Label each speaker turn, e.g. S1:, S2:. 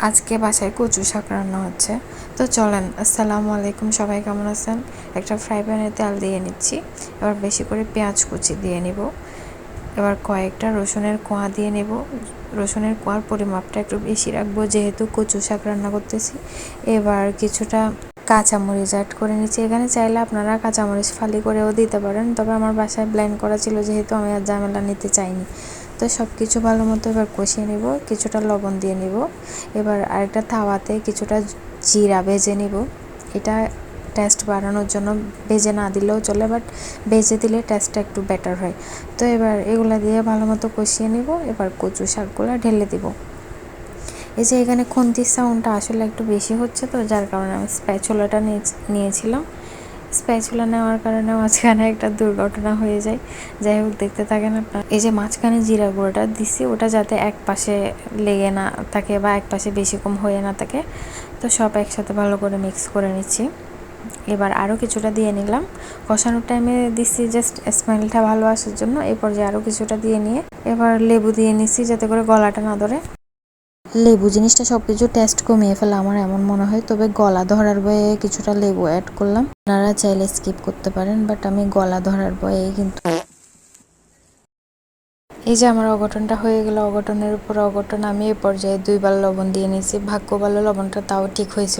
S1: আজকে বাসায় কচু শাক রান্না হচ্ছে। তো চলেন, আসসালামু আলাইকুম, সবাই কেমন আছেন। একটা ফ্রাই প্যানে তেল দিয়ে নিচ্ছি। এবার বেশি করে পেঁয়াজ কুচি দিয়ে নিব। এবার কয়েকটা রসুনের কোয়া দিয়ে নেব। রসুনের কোয়ার পরিমাপটা একটু বেশি রাখবো, যেহেতু কচু শাক রান্না করতেছি। এবার কিছুটা কাঁচামরিচ অ্যাড করে নিচ্ছি। এখানে চাইলে আপনারা কাঁচামরিচ ফালি করেও দিতে পারেন, তবে আমার বাসায় ব্লেন্ড করা ছিল, যেহেতু আমি আর ঝামেলা নিতে চাইনি। তো সব কিছু ভালো মতো এবার কষিয়ে নিব, কিছুটা লবণ দিয়ে নিব। এবার আরেকটা তাওয়াতে কিছুটা জিরা ভেজে নিব। এটা টেস্ট বাড়ানোর জন্য ভেজে না দিলেও চলে, বাট ভেজে দিলে টেস্টটা একটু বেটার হয়। তো এবার এগুলো দিয়ে ভালো মতো কষিয়ে নিব। এবার কচু শাকগুলো ঢেলে দিব। এই যে এখানে খুন্তির সাউন্ডটা আসলে একটু বেশি হচ্ছে, তো যার কারণে আমি স্প্যাচুলাটা নিয়েছিলাম। স্প্যাচুলা নেওয়ার কারণে মাঝখানে একটা দুর্ঘটনা হয়ে যায়। যাই হোক, দেখতে থাকেন আপনার। এই যে মাঝখানে জিরা গুঁড়োটা দিচ্ছি, ওটা যাতে এক পাশে লেগে না থাকে বা এক পাশে বেশি কম হয়ে না থাকে। তো সব একসাথে ভালো করে মিক্স করে নিচ্ছি। এবার আরও কিছুটা দিয়ে নিলাম। কষানোর টাইমে দিচ্ছি জাস্ট স্মেলটা ভালো আসার জন্য। এই পর্যায়ে আরও কিছুটা দিয়ে নিয়ে এবার লেবু দিয়ে নিচ্ছি, যাতে করে গলাটা না ধরে। লেবু জিনিসটা সব কিছু টেস্ট কমিয়ে ফেলে আমার এমন মনে হয়, তবে গলা ধরার ভয়ে কিছুটা লেবু অ্যাড করলাম। আপনারা চাইলে স্কিপ করতে পারেন, বাট আমি গলা ধরার ভয়ে কিন্তু। এই যে আমার অঘটনটা হয়ে গেল, অঘটনের উপর অঘটন। আমি এই পর্যায়ে 2বার লবণ দিয়ে নিয়েছি। ভাগ্য ভালো, লবণটা তাও ঠিক হয়েছিল।